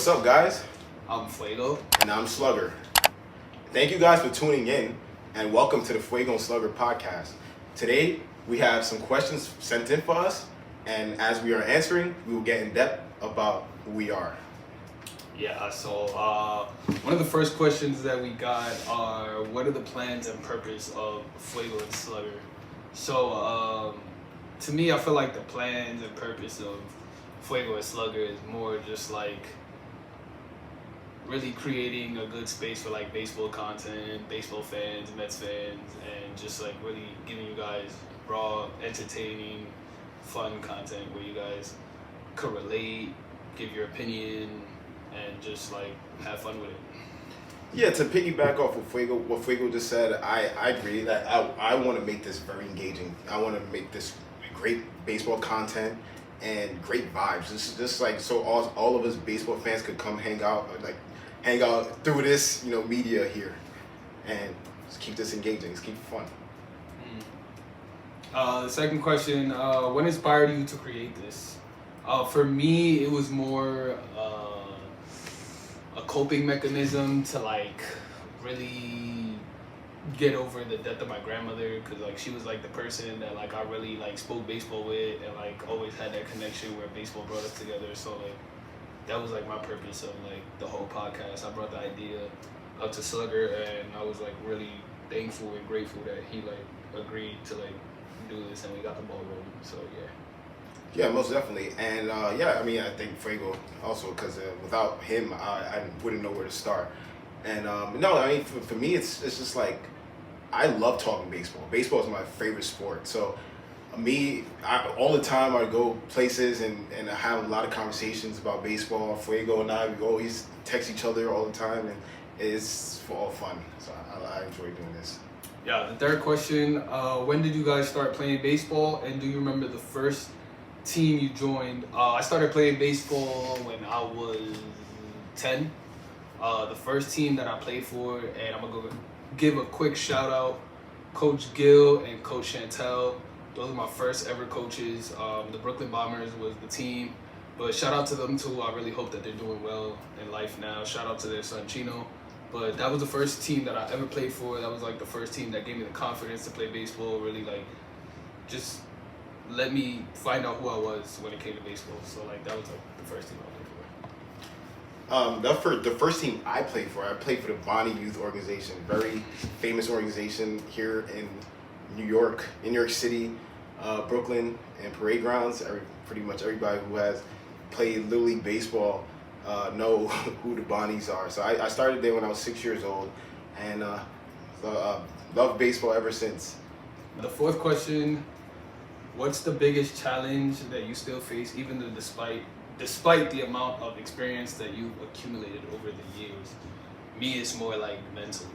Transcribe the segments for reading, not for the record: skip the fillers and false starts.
What's up, guys? I'm Fuego. And I'm Slugger. Thank you guys for tuning in, and welcome to the Fuego&Slugger podcast. Today, we have some questions sent in for us, and as we are answering, we will get in depth about who we are. Yeah, so one of the first questions that we got are, what are the plans and purpose of Fuego&Slugger? So, to me, I feel like the plans and purpose of Fuego&Slugger is more just like really creating a good space for like baseball content, baseball fans, Mets fans, and just like really giving you guys raw, entertaining, fun content where you guys could relate, give your opinion, and just like have fun with it. Yeah, to piggyback off of what Fuego just said, I agree that I want to make this very engaging. I want to make this great baseball content and great vibes. This is just like so all of us baseball fans could come hang out through this media here, and just keep this engaging. Just keep it fun. The second question: what inspired you to create this? For me, it was more a coping mechanism to like really get over the death of my grandmother, because like she was like the person that like I really like spoke baseball with, and like always had that connection where baseball brought us together. So like that was like my purpose of like the whole podcast. I brought the idea up to Slugger, and I was like really thankful and grateful that he like agreed to like do this, and we got the ball rolling. So Yeah, most definitely. And I think Fuego also, because without him, I wouldn't know where to start. And for me, it's just like I love talking baseball. Baseball is my favorite sport. So all the time I go places and I have a lot of conversations about baseball. Fuego and we always text each other all the time, and it's for all fun. So I enjoy doing this. Yeah, the third question: when did you guys start playing baseball, and do you remember the first team you joined? I started playing baseball when I was 10. The first team that I played for, and I'm gonna give a quick shout out, Coach Gill and Coach Chantel. Those are my first ever coaches. The Brooklyn Bombers was the team, but shout out to them too. I really hope that they're doing well in life now. Shout out to their son Chino. But that was the first team that I ever played for. That was like the first team that gave me the confidence to play baseball. Really like just let me find out who I was when it came to baseball. So like that was like the first team I played for. The first team I played for the Bonnie Youth Organization, very famous organization here in New York City, Brooklyn, and Parade Grounds. Pretty much everybody who has played Little League baseball know who the Bonnies are. So I started there when I was 6 years old, and loved baseball ever since. The fourth question: what's the biggest challenge that you still face, even though despite the amount of experience that you've accumulated over the years? Me, it's more like mental.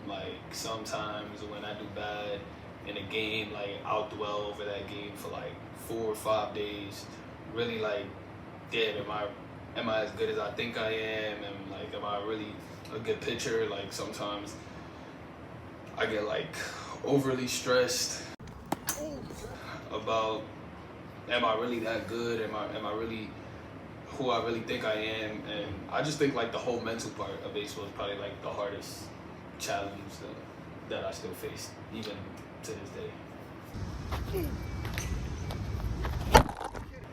Like sometimes when I do bad in a game, like I'll dwell over that game for like 4 or 5 days. Really like, damn, am I as good as I think I am? And like, am I really a good pitcher? Like sometimes I get like overly stressed about, am I really that good? Am I really who I really think I am? And I just think like the whole mental part of baseball is probably like the hardest challenge that I still face even to this day.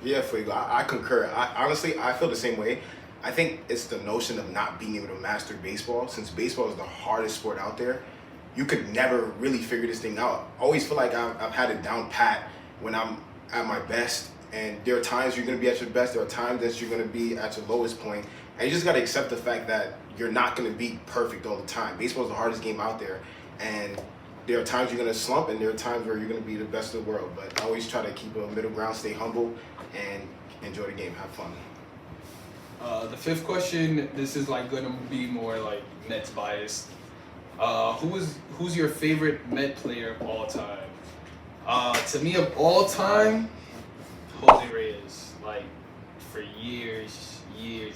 Yeah, Fuego, I concur. Honestly, I feel the same way. I think it's the notion of not being able to master baseball. Since baseball is the hardest sport out there, you could never really figure this thing out. I always feel like I've had it down pat when I'm at my best. And there are times you're going to be at your best. There are times that you're going to be at your lowest point. And you just got to accept the fact that you're not going to be perfect all the time. Baseball is the hardest game out there. And there are times you're going to slump, and there are times where you're going to be the best of the world. But I always try to keep a middle ground, stay humble, and enjoy the game, have fun. The fifth question, this is like going to be more like Mets biased. Who's your favorite Met player of all time? To me, of all time, Jose Reyes. Like for years, I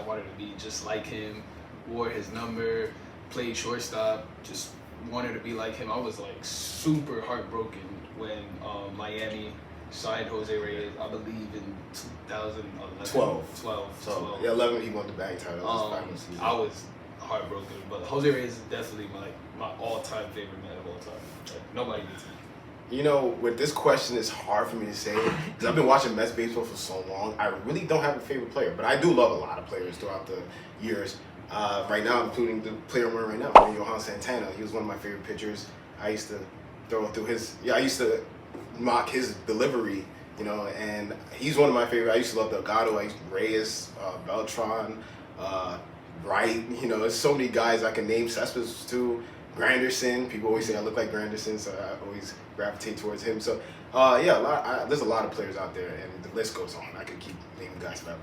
wanted to be just like him. Wore his number, played shortstop, just wanted to be like him. I was like super heartbroken when Miami signed Jose Reyes, I believe, in 2011. 12. Yeah, 11 he won the bag title. I was heartbroken, but Jose Reyes is definitely my all-time favorite man of all time. Like, nobody beats him. You know, with this question, it's hard for me to say because I've been watching Mets baseball for so long. I really don't have a favorite player, but I do love a lot of players throughout the years. Right now, including the player I'm wearing right now, Johan Santana. He was one of my favorite pitchers. I used to throw through I used to mock his delivery, and he's one of my favorite. I used to love Delgado, Reyes, Beltran, Wright. There's so many guys I can name. Cespedes too. Granderson. People always say I look like Granderson, so I always gravitate towards him. So, there's a lot of players out there, and the list goes on. I could keep naming guys forever.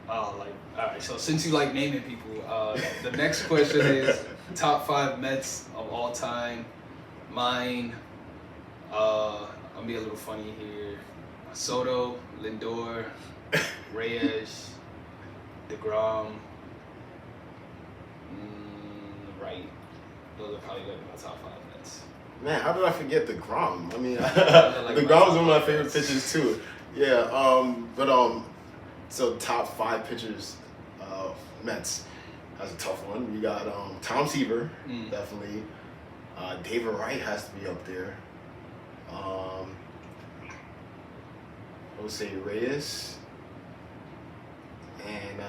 All right. So since you like naming people, the next question is top 5 Mets of all time. Mine. I'm gonna be a little funny here. Soto, Lindor, Reyes, DeGrom, Wright. Those are probably like my top 5 Mets. Man, how did I forget DeGrom? I mean, DeGrom is one of my favorite pitchers too. Yeah. So top 5 pitchers, Mets. That's a tough one. We got Tom Seaver, definitely. David Wright has to be up there. I would say Reyes. And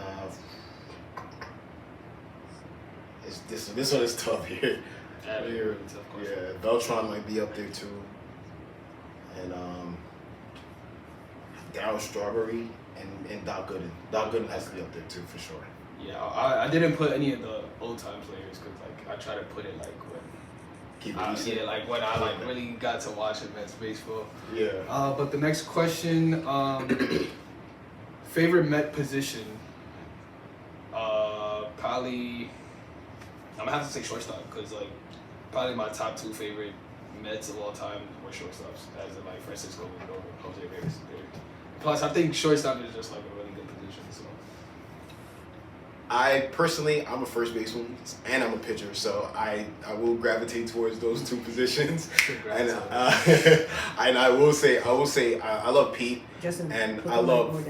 this one is tough here. Really tough question. Yeah, Beltran might be up there too. And Darryl Strawberry and Doc Gooden. Doc Gooden has to be up there too, for sure. Yeah, I didn't put any of the old time players because I try to put it like when I really got to watch Mets baseball. Yeah. But the next question, favorite Met position, probably I'm gonna have to say shortstop because probably my top 2 favorite Mets of all time were shortstops, as in Francisco Lindor, Jose Reyes. Plus, I think shortstop is just a really good position. So, I'm a first baseman and I'm a pitcher, so I will gravitate towards those 2 positions. And I will say I love Pete and I love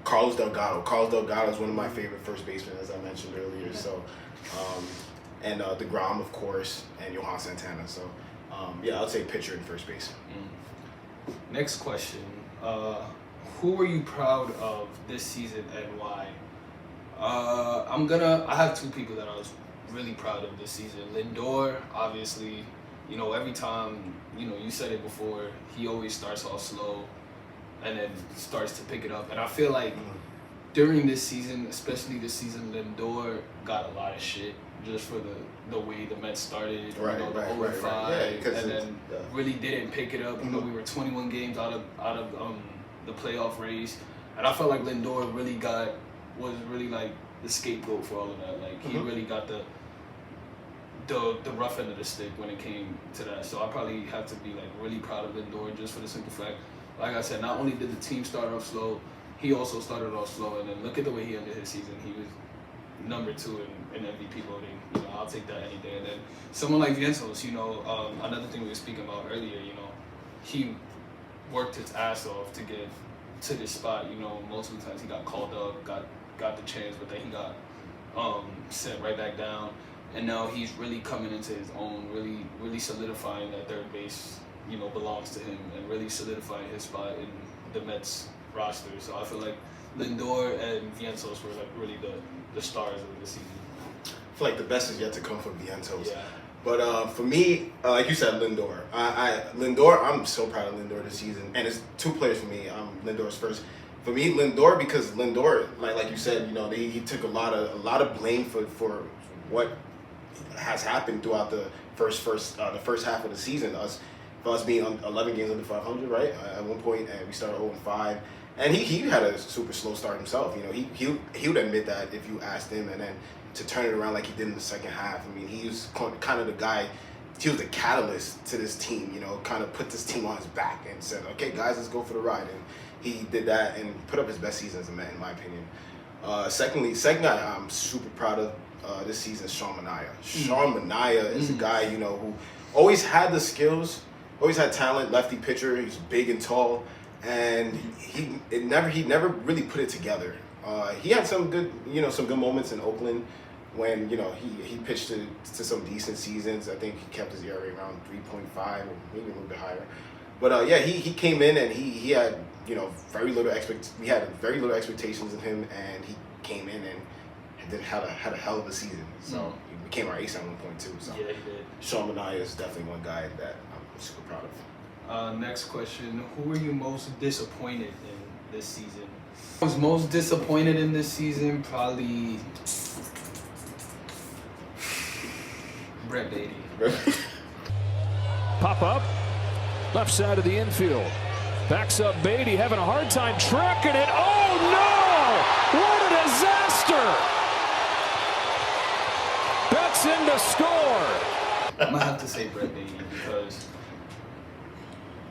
Carlos Delgado. Carlos Delgado is one of my favorite first basemen, as I mentioned earlier. So, and DeGrom, of course, and Johan Santana. So, I'll say pitcher and first base. Next question. Who were you proud of this season and why? I have 2 people that I was really proud of this season. Lindor, obviously, every time, you said it before, he always starts off slow and then starts to pick it up. And I feel like during this season, especially this season, Lindor got a lot of shit just for the way the Mets started, the 0-5, and then really didn't pick it up. We were 21 games out of the playoff race, and I felt like Lindor was really the scapegoat for all of that. He really got the rough end of the stick when it came to that. So I probably have to be really proud of Lindor just for the simple fact, like I said, not only did the team start off slow, he also started off slow, and then look at the way he ended his season. He was number 2 in MVP voting. I'll take that any day. And then someone like Vientos, another thing we were speaking about earlier, he worked his ass off to get to this spot. Multiple times he got called up, got the chance, but then he got sent right back down. And now he's really coming into his own, really solidifying that third base, belongs to him, and really solidifying his spot in the Mets roster. So I feel like Lindor and Vientos were really the stars of the season. I feel like the best is yet to come from Vientos. Yeah. But for me, like you said, Lindor. Lindor, I'm so proud of Lindor this season. And it's 2 players for me. Lindor's first. For me, Lindor, because Lindor, like you said, he took a lot of blame for what has happened throughout the first half of the season. Us being 11 games under 500, right? At one point, and we started 0-5. And he had a super slow start himself. He would admit that if you asked him, and then to turn it around like he did in the second half. I mean, he was kind of the guy. He was the catalyst to this team. Kind of put this team on his back and said, "Okay, guys, let's go for the ride." And he did that and put up his best season as a Met, in my opinion. Second guy I'm super proud of this season is Sean Manaea. Sean Manaea is a guy who always had the skills, always had talent, lefty pitcher. He's big and tall, and he never really put it together. He had some good moments in Oakland when he pitched to some decent seasons. I think he kept his ERA around 3.5 or maybe a little bit higher. But he came in and he had very little we had very little expectations of him, and he came in and had a hell of a season. So he became our ace at one point too. So yeah, he did. Sean Manaea is definitely one guy that I'm super proud of. Next question: who were you most disappointed in this season? I was most disappointed in this season probably Brett Beatty. Pop up, left side of the infield. Backs up Beatty, having a hard time tracking it. Oh no! What a disaster! Betts in to score. I'm gonna have to say Brett Beatty because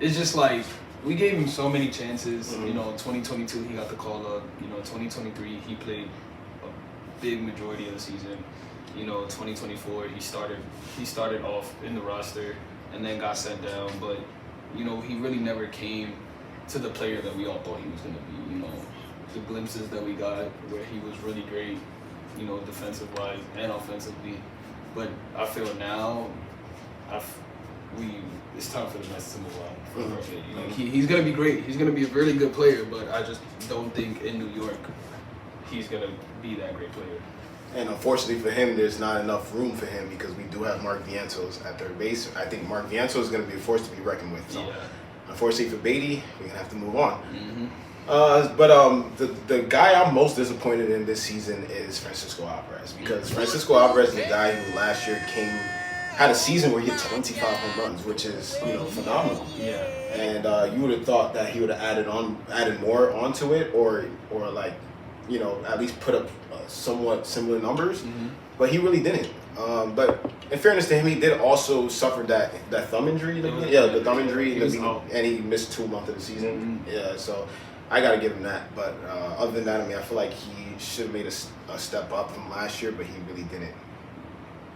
it's just like we gave him so many chances. Mm-hmm. 2022 he got the call up. 2023 he played a big majority of the season. 2024 he started off in the roster and then got sent down, but he really never came to the player that we all thought he was going to be. The glimpses that we got where he was really great, defensive wise and offensively. But I feel now it's time for the Mets to move on. Mm-hmm. He's going to be great. He's going to be a really good player, but I just don't think in New York he's going to be that great player. And unfortunately for him, there's not enough room for him because we do have Mark Vientos at third base. I think Mark Vientos is going to be a force to be reckoned with. So, unfortunately for Beatty, we're going to have to move on. Mm-hmm. But the guy I'm most disappointed in this season is Francisco Alvarez, because Francisco Alvarez is the guy who last year had a season where he hit 25 home runs, which is phenomenal. Yeah. And you would have thought that he would have added more onto it, or like at least put up somewhat similar numbers, but he really didn't. But in fairness to him, he did also suffer that thumb injury. The thumb injury, and he missed 2 months of the season. Mm-hmm. Yeah, so I got to give him that. But other than that, I feel like he should have made a step up from last year, but he really didn't.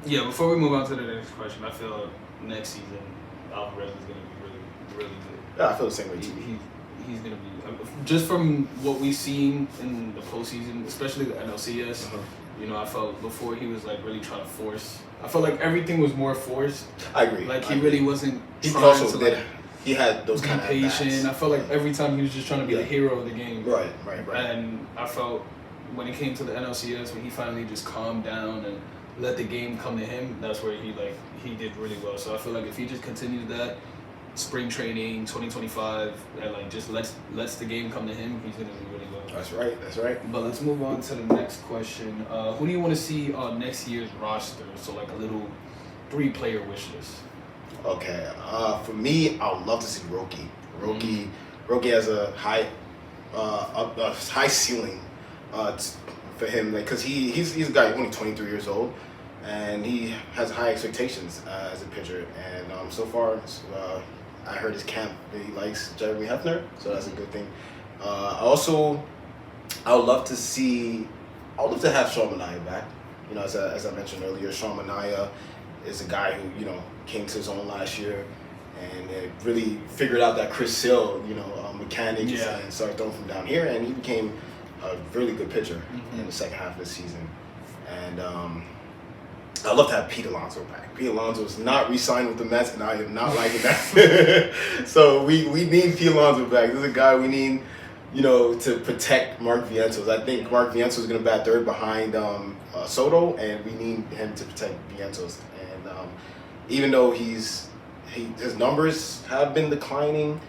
Yeah, before we move on to the next question, I feel next season Alvarez is going to be really, really good. Yeah, I feel the same way too. He's going to be, just from what we've seen in the postseason, especially the NLCS, I felt before he was like really trying to force. I felt like everything was more forced. I agree. Like he really wasn't. He also did. He had those kind of patient. I felt like every time he was just trying to be the hero of the game. Right. And I felt when it came to the NLCS, when he finally just calmed down and let the game come to him, that's where he did really well. So I feel like if he just continued that, spring training 2025, and just lets the game come to him, he's gonna do really well. That's right. But let's move on to the next question. Who do you want to see on next year's roster? So like a little 3-player wish list. Okay. For me, I would love to see Roki. Roki has a high ceiling for him, because he's a guy only 23 years old, and he has high expectations as a pitcher. And so far, I heard his camp that he likes Jeremy Hefner, so that's a good thing. I would love to have Sean Manaea back. As I mentioned earlier, Sean Manaea is a guy who came to his own last year and really figured out that Chris Sale mechanics and started throwing from down here, and he became a really good pitcher in the second half of the season. And I'd love to have Pete Alonso back. Pete Alonso is not re-signed with the Mets, and I am not liking that. So we need Pete Alonso back. This is a guy we need, to protect Mark Vientos. I think Mark Vientos is going to bat third behind Soto, and we need him to protect Vientos. And even though his numbers have been declining,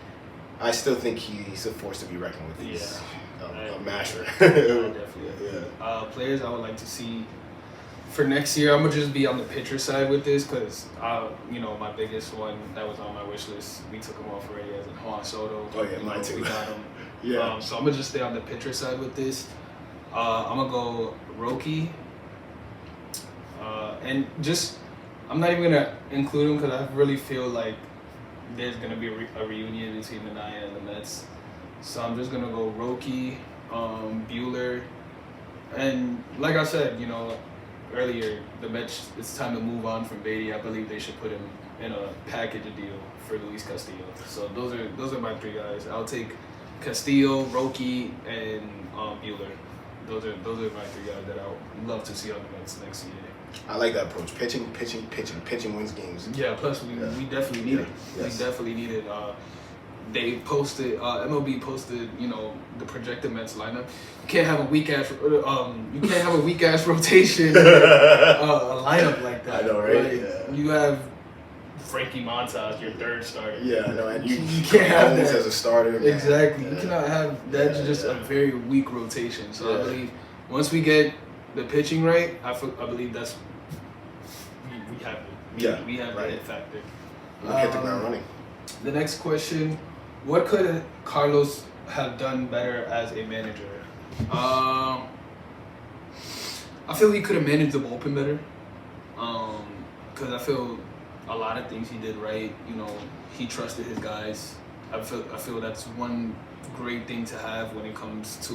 I still think he's a force to be reckoned with. He's a masher. Definitely. Players I would like to see for next year, I'm gonna just be on the pitcher side with this, because my biggest one that was on my wish list, we took him off already, as in Juan Soto. Oh yeah, mine too. We got him. Yeah. So I'm gonna just stay on the pitcher side with this. I'm gonna go Roki, and just I'm not even gonna include him because I really feel like there's gonna be a reunion between Manaea and the Mets. So I'm just gonna go Roki, Buehler, and like I said, earlier, the Mets, it's time to move on from Beatty. I believe they should put him in a package deal for Luis Castillo. So those are my 3 guys. I'll take Castillo, Roque, and Buehler. Those are my 3 guys that I would love to see on the Mets next year. I like that approach. Pitching wins games. Yeah. Plus, we definitely need it. Yes. We definitely need it. They posted MLB posted the projected Mets lineup. You can't have a weak ass rotation lineup like that. I know, right? Like, Yeah. You have Frankie Montas, your 3rd starter. Yeah, I know, and you can't have that as a starter. Man. Exactly. Yeah. You cannot have that's just a very weak rotation. So I believe once we get the pitching right, I believe that's we have it. We have right. the hit factor. We'll hit the ground running. The next question: what could Carlos have done better as a manager? I feel he could have managed the bullpen better. Because I feel a lot of things he did right. He trusted his guys. I feel that's one great thing to have when it comes to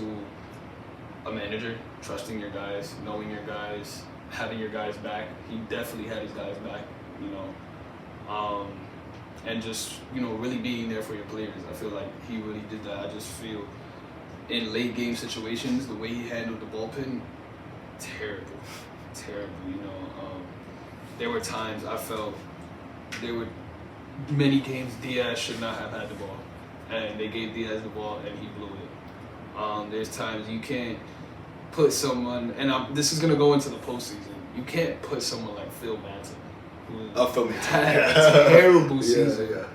a manager: trusting your guys, knowing your guys, having your guys back. He definitely had his guys back. And just really being there for your players. I feel like he really did that. I just feel in late game situations, the way he handled the bullpen, terrible. There were times I felt there were many games Diaz should not have had the ball, and they gave Diaz the ball and he blew it. There's times you can't put someone, and this is gonna go into the postseason. You can't put someone like Phil Manson, who had a terrible season. Yeah.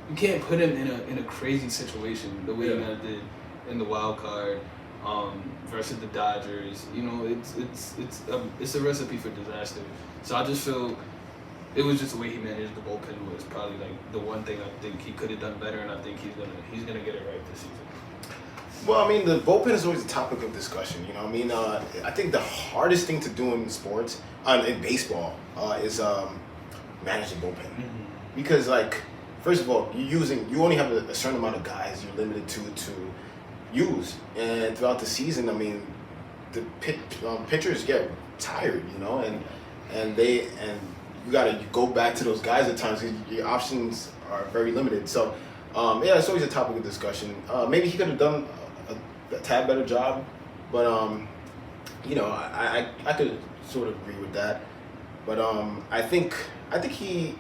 You can't put him in a crazy situation the way he did in the wild card versus the Dodgers. It's a recipe for disaster. So I just feel it was just the way he managed the bullpen was probably like the one thing I think he could have done better, and I think he's gonna get it right this season. Well, I mean, the bullpen is always a topic of discussion. I think the hardest thing to do in sports, in baseball, is manage the bullpen. Mm-hmm. Because, first of all, you only have a certain amount of guys you're limited to use, and throughout the season, I mean, the pitchers get tired, and you gotta go back to those guys at times. Your options are very limited. So, it's always a topic of discussion. Maybe he could have done a tad better job, but I could sort of agree with that. But I think he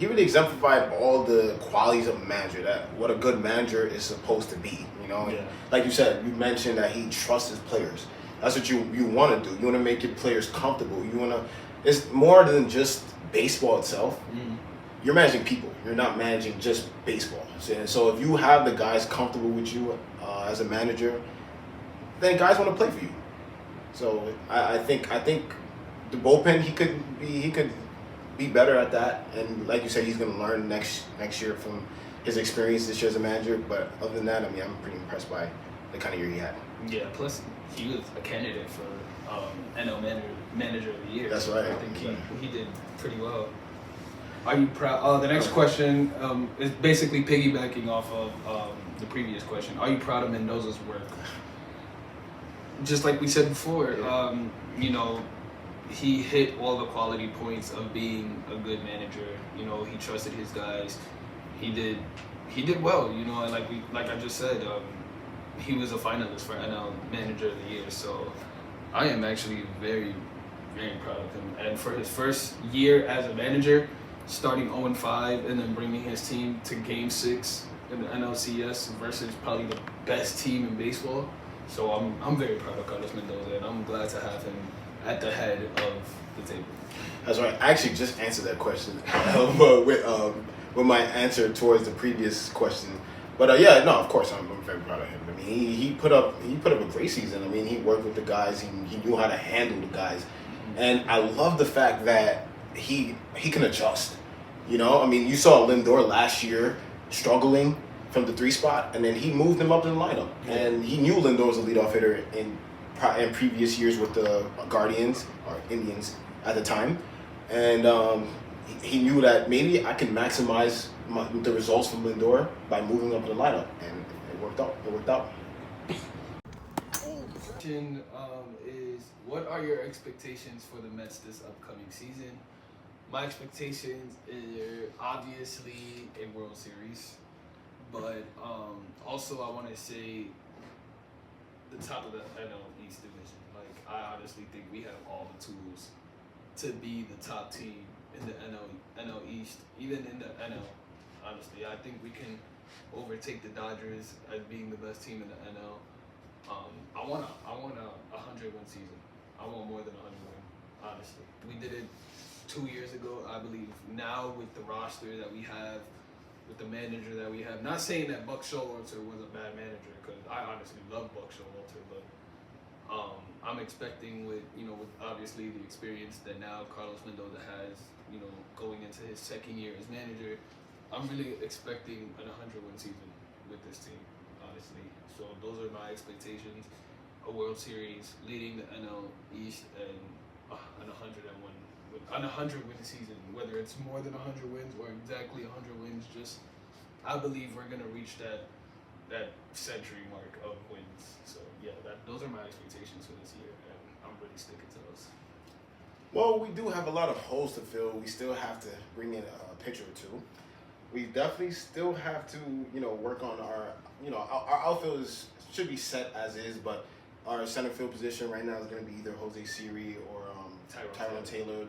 really exemplified all the qualities of a manager, that what a good manager is supposed to be. Like you said, you mentioned that he trusts his players. That's what you want to do. You want to make your players comfortable. It's more than just baseball itself. Mm-hmm. You're managing people. You're not managing just baseball. So if you have the guys comfortable with you as a manager, then guys want to play for you. So I think the bullpen he could be better at that. And like you said, he's going to learn next year from his experience this year as a manager. But other than that, I mean, I'm pretty impressed by the kind of year he had. Yeah. Plus, he was a candidate for NL Manager of the Year. That's right. I think he did pretty well. Are you proud? The next question is basically piggybacking off of the previous question. Are you proud of Mendoza's work? Just like we said before, he hit all the quality points of being a good manager. He trusted his guys. He did well. Like I just said, he was a finalist for NL Manager of the Year. So I am actually very, very proud of him. And for his first year as a manager, starting 0-5 and then bringing his team to Game 6 in the NLCS versus probably the best team in baseball. So I'm very proud of Carlos Mendoza, and I'm glad to have him at the head of the table. That's right. I actually just answered that question with my answer towards the previous question. But of course, I'm very proud of him. I mean, he put up a great season. I mean, he worked with the guys. He knew how to handle the guys, and I love the fact that he can adjust. I mean, you saw Lindor last year struggling from the 3 spot, and then he moved him up in the lineup. And he knew Lindor was a leadoff hitter in previous years with the Guardians or Indians at the time, and he knew that maybe I can maximize the results from Lindor by moving up in the lineup, and it worked out. Question is, what are your expectations for the Mets this upcoming season? My expectations are obviously a World Series, but also I want to say the top of the NL East division. Like, I honestly think we have all the tools to be the top team in the NL East, even in the NL. Honestly, I think we can overtake the Dodgers as being the best team in the NL. I want a 100-win season. I want more than 100 win. Honestly, we did it 2 years ago, I believe. Now with the roster that we have, with the manager that we have, not saying that Buck Showalter was a bad manager, because I honestly love Buck Showalter, but I'm expecting with obviously the experience that now Carlos Mendoza has, going into his second year as manager, I'm really expecting an 100-win season with this team, honestly. So those are my expectations: a World Series, leading the NL East, and an 100-win season. Whether it's more than 100 wins or exactly 100 wins, I believe we're gonna reach that century mark of wins. So yeah, those are my expectations for this year, and I'm really sticking to those. Well, we do have a lot of holes to fill. We still have to bring in a pitcher or two. We definitely still have to, work on our outfield should be set as is, but our center field position right now is going to be either Jose Siri or Tyrone Taylor.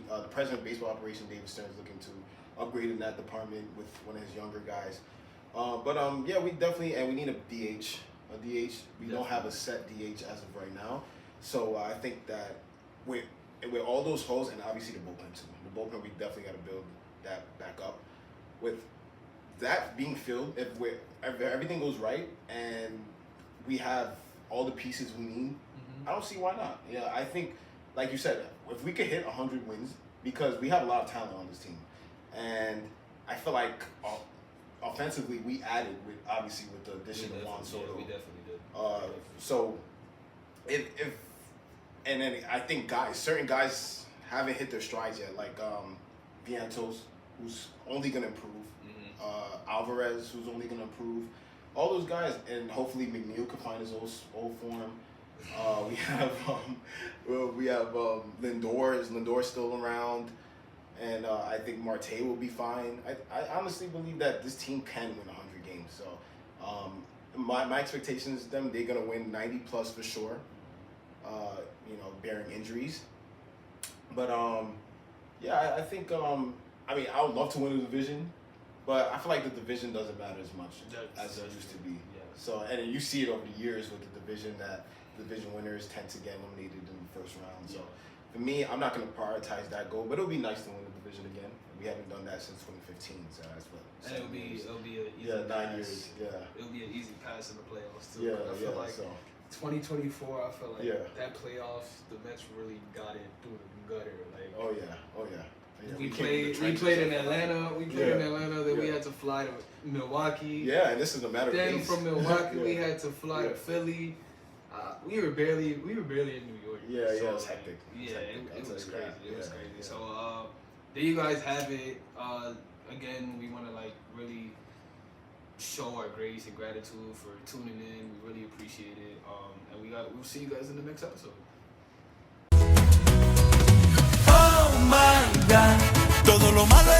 The president of baseball operations, David Stern, is looking to upgrade in that department with one of his younger guys. Yeah, we definitely, and we need a DH. We don't have a set DH as of right now. So I think that with all those holes, and obviously the bullpen too. The bullpen, we definitely got to build that back up. With that being filled, if everything goes right and we have all the pieces we need, I don't see why not. Yeah, I think, like you said, if we could hit 100 wins, because we have a lot of talent on this team, and I feel like offensively we added with the addition of Juan Soto. Yeah, we definitely did. So and then I think certain guys haven't hit their strides yet, like Vientos, who's only gonna improve. Alvarez, who's only gonna improve. All those guys, and hopefully McNeil can find his old form. We have Lindor. Lindor's still around, and I think Marte will be fine. I honestly believe that this team can win 100 games. So my expectations they're gonna win 90 plus for sure. Bearing injuries, but yeah, I think I would love to win the division, but I feel like the division doesn't matter as much as it used to be. Yeah. So, and you see it over the years with the division that division winners tend to get eliminated in the first round. So, for me, I'm not going to prioritize that goal, but it'll be nice to win the division again. We haven't done that since 2015, so that's what. And it'll be an easy 9 pass. years. Yeah. It'll be an easy pass in the playoffs too. Yeah, I feel like so. 2024, I feel like that playoffs, the Mets really got it through the gutter. Like, Oh yeah. Yeah, we played in Atlanta. Then we had to fly to Milwaukee. Yeah, and this is a matter of days. Then from Milwaukee, we had to fly to Philly. We were barely in New York. Yeah, it was hectic. It was crazy. It was crazy. Yeah. So there you guys have it. Again, we want to really show our grace and gratitude for tuning in. We really appreciate it. And we'll see you guys in the next episode. Oh my God, todo lo malo